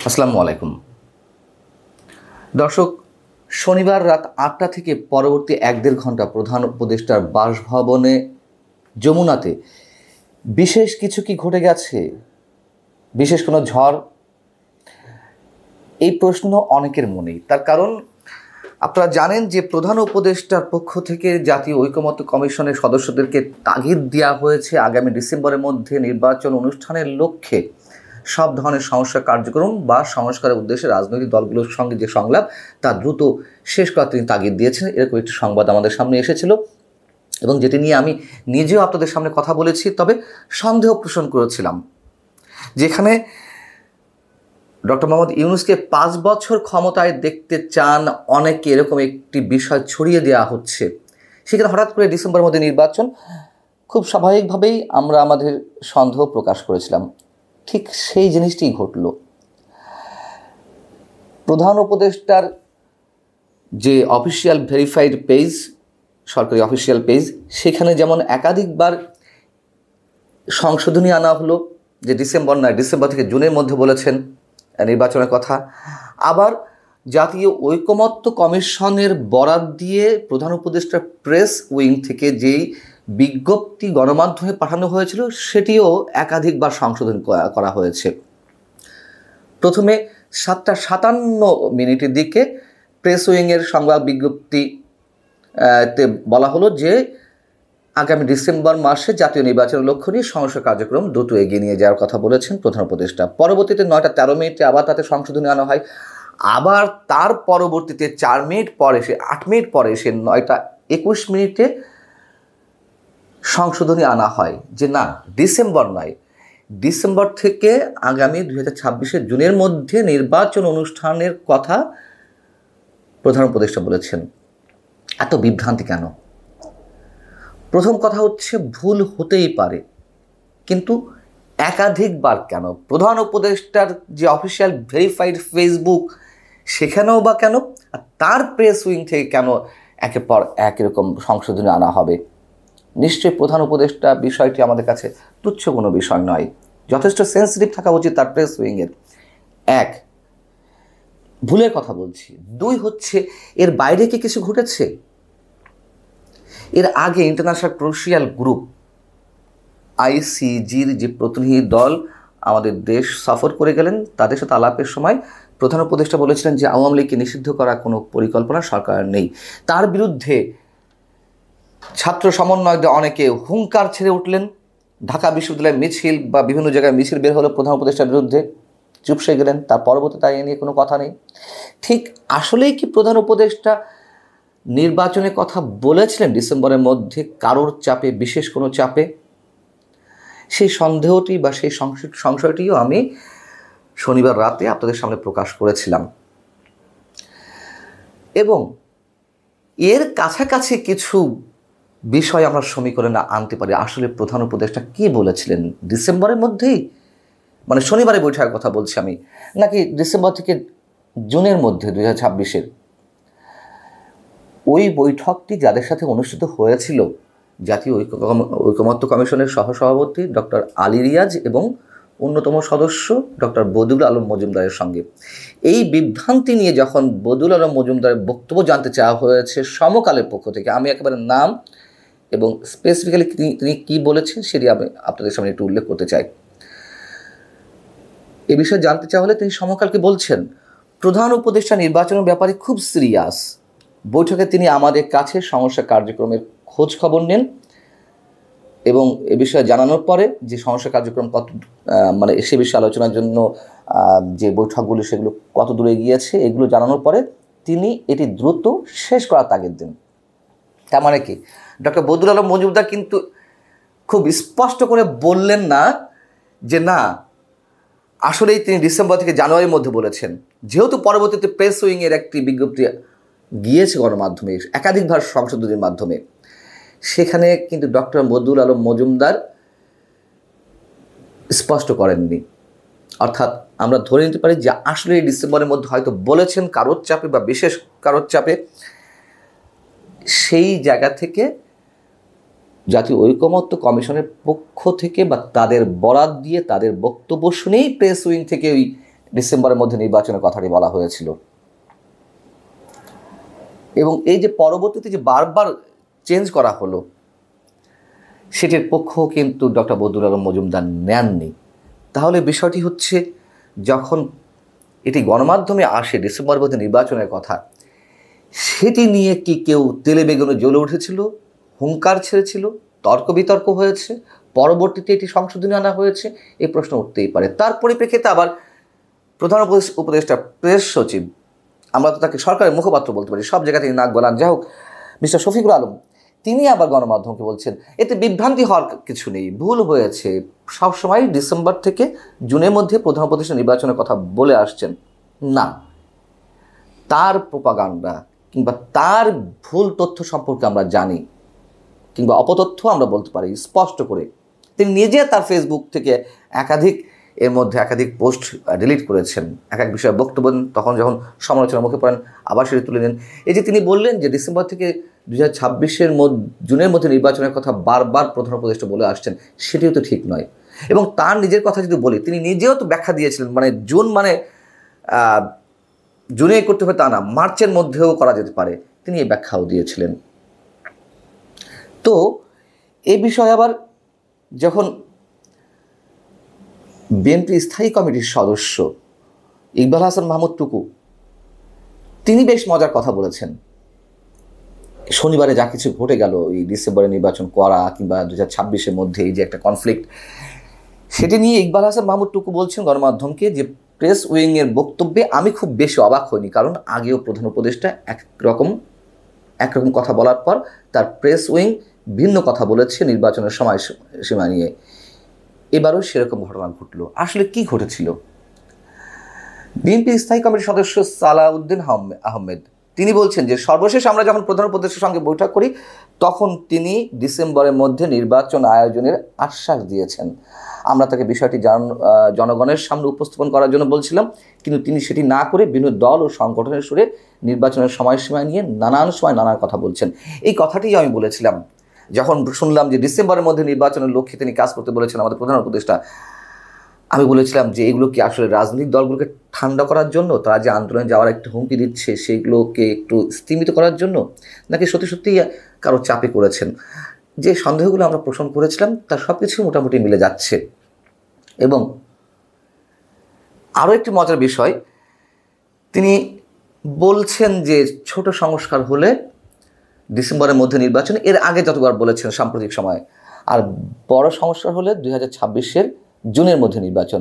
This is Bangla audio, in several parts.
আসসালামু আলাইকুম দর্শক, শনিবার রাত ৮টা থেকে পরবর্তী ১-১.৫ ঘন্টা প্রধান উপদেষ্টার বাসভবনে যমুনাতে বিশেষ কিছু কি ঘটে গেছে, বিশেষ কোনো ঝড়, এই প্রশ্ন অনেকের মনেই। তার কারণ আপনারা জানেন যে প্রধান উপদেষ্টার পক্ষ থেকে জাতীয় ঐকমত্য কমিশনের সদস্যদেরকে তাগিদ দেওয়া হয়েছে আগামী ডিসেম্বরের মধ্যে নির্বাচন অনুষ্ঠানের লক্ষ্যে সব ধরনের সংস্কার কার্যক্রম বা সংস্কারের উদ্দেশ্যে রাজনৈতিক দলগুলোর সঙ্গে যে সংলাপ তা দ্রুত শেষ করার তিনি তাগিদ দিয়েছেন। এরকম একটি সংবাদ আমাদের সামনে এসেছিল এবং যেটি নিয়ে আমি নিজেও আপনাদের সামনে কথা বলেছি, তবে সন্দেহ পোষণ করেছিলাম। যেখানে ডক্টর মোহাম্মদ ইউনূসকে ৫ বছর ক্ষমতায় দেখতে চান অনেকে, এরকম একটি বিষয় ছড়িয়ে দেওয়া হচ্ছে, সেখানে হঠাৎ করে ডিসেম্বরের মধ্যে নির্বাচন, খুব স্বাভাবিকভাবেই আমরা আমাদের সন্দেহ প্রকাশ করেছিলাম। ঠিক সেই জিনিসটি ঘটল। প্রধান উপদেষ্টার যে অফিসিয়াল ভেরিফাইড পেজ, সরকারি অফিসিয়াল পেজ, সেখানে যেমন একাধিকবার সংশোধনী আনা হলো, যে ডিসেম্বর নয়, ডিসেম্বর থেকে জুনের মধ্যে বলেছেন নির্বাচনের কথা। আবার জাতীয় ঐকমত্য কমিশনের বরাত দিয়ে প্রধান উপদেষ্টার প্রেস উইং থেকে যেই বিজ্ঞপ্তি গণমাধ্যমে পাঠানো হয়েছিল সেটিও একাধিকবার সংশোধন করা হয়েছে। প্রথমে 7টা 57 দিকে প্রেস উইংয়ের সংবাদ বিজ্ঞপ্তিতে বলা হলো যে আগামী ডিসেম্বর মাসে জাতীয় নির্বাচনের লক্ষ্য নিয়ে সংস্কার কার্যক্রম দ্রুত এগিয়ে নিয়ে যাওয়ার কথা বলেছেন প্রধান উপদেষ্টা। পরবর্তীতে 9টা 13 আবার তাতে সংশোধনী আনা হয়। আবার তার পরবর্তীতে 4 মিনিট পরে, 8 মিনিট পরে 9টা 21 সংশোধনী আনা হয় যে না, ডিসেম্বর নয়, ডিসেম্বর থেকে আগামী 2026 জুনের মধ্যে নির্বাচন অনুষ্ঠানের কথা প্রধান উপদেষ্টা বলেছেন। এত বিভ্রান্তি কেন? প্রথম কথা হচ্ছে, ভুল হতেই পারে, কিন্তু একাধিকবার কেন? প্রধান উপদেষ্টার যে অফিসিয়াল ভেরিফাইড ফেসবুক, সেখানেও বা কেন? আর তার প্রেস উইং থেকে কেন একের পর এক এরকম সংশোধনী আনা হবে? নিশ্চয়ই প্রধান উপদেষ্টা বিষয়টি আমাদের কাছে তুচ্ছ কোনো বিষয় নয়, যথেষ্ট সেন্সিটিভ থাকা উচিত তার প্রেস উইংয়ের। 1, ভুলের কথা বলছি। 2 হচ্ছে, এর বাইরে কি কিছু ঘটেছে? এর আগে ইন্টারন্যাশনাল ক্রুশিয়াল গ্রুপ ICGর যে প্রতিনিধি দল আমাদের দেশ সফর করে গেলেন, তাদের সাথে আলাপের সময় প্রধান উপদেষ্টা বলেছিলেন যে আওয়ামী লীগকে নিষিদ্ধ করার কোনো পরিকল্পনা সরকারের নেই। তার বিরুদ্ধে ছাত্র সমন্বয়কদের অনেকে হুঙ্কার ছেড়ে উঠলেন। ঢাকা বিশ্ববিদ্যালয়ের মিছিল বা বিভিন্ন জায়গায় মিছিল বের হলো প্রধান উপদেষ্টার বিরুদ্ধে, চুপসে গেলেন। তার পরবর্তীতে তাই নিয়ে কোনো কথা নেই। ঠিক আসলেই কি প্রধান উপদেষ্টা নির্বাচনের কথা বলেছিলেন ডিসেম্বরের মধ্যে কারোর চাপে, বিশেষ কোনো চাপে? সেই সন্দেহটি বা সেই সংশয়টিও আমি শনিবার রাতে আপনাদের সামনে প্রকাশ করেছিলাম। এবং এর কাছাকাছি কিছু বিষয় আমরা সমীকরণে আনতে পারি। আসলে প্রধান উপদেষ্টা কি বলেছিলেন ডিসেম্বরের মধ্যেই, মানে শনিবারে বৈঠকের কথা বলছি আমি, নাকি ডিসেম্বর থেকে জুনের মধ্যে 2026-এর? ওই বৈঠকটি যাদের সাথে অনুষ্ঠিত হয়েছিল, জাতীয় ঐকমত্য কমিশনের সহসভাপতি ডক্টর আলী রিয়াজ এবং অন্যতম সদস্য ডক্টর বদিউল আলম মজুমদারের সঙ্গে, এই বিভ্রান্তি নিয়ে যখন বদিউল আলম মজুমদারের বক্তব্য জানতে চাওয়া হয়েছে সমকালের পক্ষ থেকে, আমি একেবারে নাম এবং স্পেসিফিক্যালি তিনি কী বলেছেন সেটি আমি আপনাদের সামনে একটু উল্লেখ করতে চাই। এ বিষয়ে জানতে চাওয়া হলে তিনি সমকালকে বলছেন, প্রধান উপদেষ্টা নির্বাচনের ব্যাপারে খুব সিরিয়াস। বৈঠকে তিনি আমাদের কাছে সমস্যা কার্যক্রমের খোঁজ খবর নেন এবং এ বিষয়ে জানানোর পরে যে সমস্যা কার্যক্রম মানে সে বিষয়ে আলোচনার জন্য যে বৈঠকগুলো সেগুলো কত দূরে গিয়েছে, এগুলো জানানোর পরে তিনি এটি দ্রুত শেষ করার তাগিদ দেন। তার মানে কি, ডক্টর বদিউল আলম মজুমদার কিন্তু খুব স্পষ্ট করে বললেন না যে না, আসলেই তিনি ডিসেম্বর থেকে জানুয়ারির মধ্যে বলেছেন। যেহেতু পরবর্তীতে প্রেস উইংয়ের একটি বিজ্ঞপ্তি গিয়েছে গণমাধ্যমে একাধিকবার সংশোধনীর মাধ্যমে, সেখানে কিন্তু ডক্টর বদিউল আলম মজুমদার স্পষ্ট করেননি। অর্থাৎ আমরা ধরে নিতে পারি যে আসলে এই ডিসেম্বরের মধ্যে হয়তো বলেছেন কারোর চাপে বা বিশেষ কারোর চাপে। সেই জায়গা থেকে জাতীয় ঐকমত্য কমিশনের পক্ষ থেকে বা তাদের বরাত দিয়ে তাদের বক্তব্য শুনেই প্রেস উইং থেকে ওই ডিসেম্বরের মধ্যে নির্বাচনের কথাটি বলা হয়েছিল। এবং এই যে পরবর্তীতে যে বারবার চেঞ্জ করা হলো, সেটির পক্ষ কিন্তু ডক্টর বদিউল আলম মজুমদার নেননি। তাহলে বিষয়টি হচ্ছে, যখন এটি গণমাধ্যমে আসে ডিসেম্বরের মধ্যে নির্বাচনের কথা, সেটি নিয়ে কি কেউ তেলে বেগুনে জ্বলে উঠেছিল, হুঙ্কার ছেড়েছিল, তর্ক বিতর্ক হয়েছে, পরবর্তীতে এটি সংশোধনী আনা হয়েছে, এই প্রশ্ন উঠতেই পারে। তার পরিপ্রেক্ষিতে আবার প্রধান উপদেষ্টা প্রেস সচিব, আমরা তো তাকে সরকারের মুখপাত্র বলতে পারি, সব জায়গা থেকে নাক গলান, যাই হোক, মিস্টার শফিকুল আলম, তিনি আবার গণমাধ্যমকে বলছেন এতে বিভ্রান্তি হওয়ার কিছু নেই, ভুল হয়েছে, সবসময় ডিসেম্বর থেকে জুনের মধ্যে প্রধান উপদেষ্টা নির্বাচনের কথা বলে আসছেন। না, তার প্রোপাগান্ডা কিংবা তার ভুল তথ্য সম্পর্কে আমরা জানি, কিংবা অপতথ্য আমরা বলতে পারি স্পষ্ট করে। তিনি নিজে তার ফেসবুক থেকে একাধিক পোস্ট ডিলিট করেছেন, এক এক বিষয়ে বক্তব্য দেন, তখন যখন সমালোচনার মুখে পড়েন আবার সেটি তুলে নেন। এই যে তিনি বললেন যে ডিসেম্বর থেকে 2026-এর জুনের মধ্যে নির্বাচনের কথা বারবার প্রধান উপদেষ্টা বলে আসছেন, সেটিও তো ঠিক নয়। এবং তার নিজের কথা যদি বলি, তিনি নিজেও তো ব্যাখ্যা দিয়েছিলেন, জুন জুনে করতে হবে তা না, মার্চের মধ্যেও করা যেতে পারে, তিনি এই ব্যাখ্যাও দিয়েছিলেন। তো এই বিষয়ে আবার যখন বিএনপি স্থায়ী কমিটির সদস্য ইকবাল হাসান মাহমুদ টুকু, তিনি বেশ মজার কথা বলেছেন। শনিবারে যা কিছু ঘটে গেল, এই ডিসেম্বরে নির্বাচন করা কিংবা 2026-এর মধ্যে এই যে একটা কনফ্লিক্ট, সেটি নিয়ে ইকবাল হাসান মাহমুদ টুকু বলছেন গণমাধ্যমকে যে প্রেস উইংয়ের বক্তব্যে আমি খুব বেশি অবাক হইনি, কারণ আগেও প্রধান উপদেষ্টা একরকম কথা বলার পর তার প্রেস উইং ভিন্ন কথা বলেছে নির্বাচনের সময়সীমা নিয়ে। এবারও সেরকম ঘটনা ঘটল। আসলে কি ঘটেছিল? বিএনপি স্থায়ী কমিটির সদস্য সালাউদ্দিন আহমেদ তিনি বলছেন যে সর্বশেষ আমরা যখন প্রধান উপদেষ্টার সঙ্গে বৈঠক করি, তখন তিনি ডিসেম্বরের মধ্যে নির্বাচন আয়োজনের আশ্বাস দিয়েছেন। আমরা তাকে বিষয়টি জনগণের সামনে উপস্থাপন করার জন্য বলছিলাম, কিন্তু তিনি সেটি না করে বিভিন্ন দল ও সংগঠনের সুরে নির্বাচনের সময়সীমা নিয়ে নানান সময় নানান কথা বলছেন। এই কথাটি আমি বলেছিলাম যখন শুনলাম যে ডিসেম্বরের মধ্যে নির্বাচনের লক্ষ্যে তিনি কাজ করতে বলেছেন আমাদের প্রধান উপদেষ্টা। আমি বলেছিলাম যে এগুলো কি আসলে রাজনৈতিক দলগুলোকে ঠান্ডা করার জন্য, তারা যে আন্দোলনে যাওয়ার একটা হুমকি দিচ্ছে সেগুলোকে একটু স্তিমিত করার জন্য, নাকি সত্যি সত্যি কারো চাপে করেছেন? যে সন্দেহগুলো আমরা পোষণ করেছিলাম তার সব কিছু মোটামুটি মিলে যাচ্ছে। এবং আরও একটি মজার বিষয়, তিনি বলছেন যে ছোট সংস্কার হলে ডিসেম্বরের মধ্যে নির্বাচন, এর আগে যতবার বলেছেন সাম্প্রতিক সময়ে, আর বড় সংস্কার হলে 2026-এর জুনের মধ্যে নির্বাচন।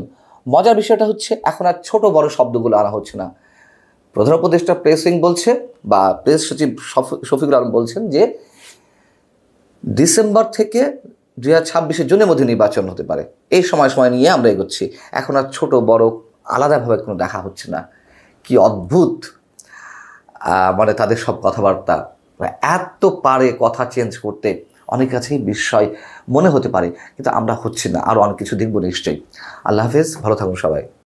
মজার বিষয়টা হচ্ছে এখন আর ছোট বড় শব্দগুলো আনা হচ্ছে না। প্রধান উপদেষ্টা প্রেস উইং বলছে বা প্রেস সচিব শফিকুল আলম বলছেন যে ডিসেম্বর থেকে 2026-এর জুনের মধ্যে নির্বাচন হতে পারে, এই সময় নিয়ে আমরা এগোচ্ছি। এখন আর ছোট বড় আলাদাভাবে কোনো দেখা হচ্ছে না। কি অদ্ভুত তাদের সব কথাবার্তা, এত পারে কথা চেঞ্জ করতে, অনেক কাছেই বিস্ময় মনে হতে পারে, কিন্তু আমরা হচ্ছি না। আরও অনেক কিছু দেখব নিশ্চয়ই। আল্লাহ হাফেজ, ভালো থাকুন সবাই।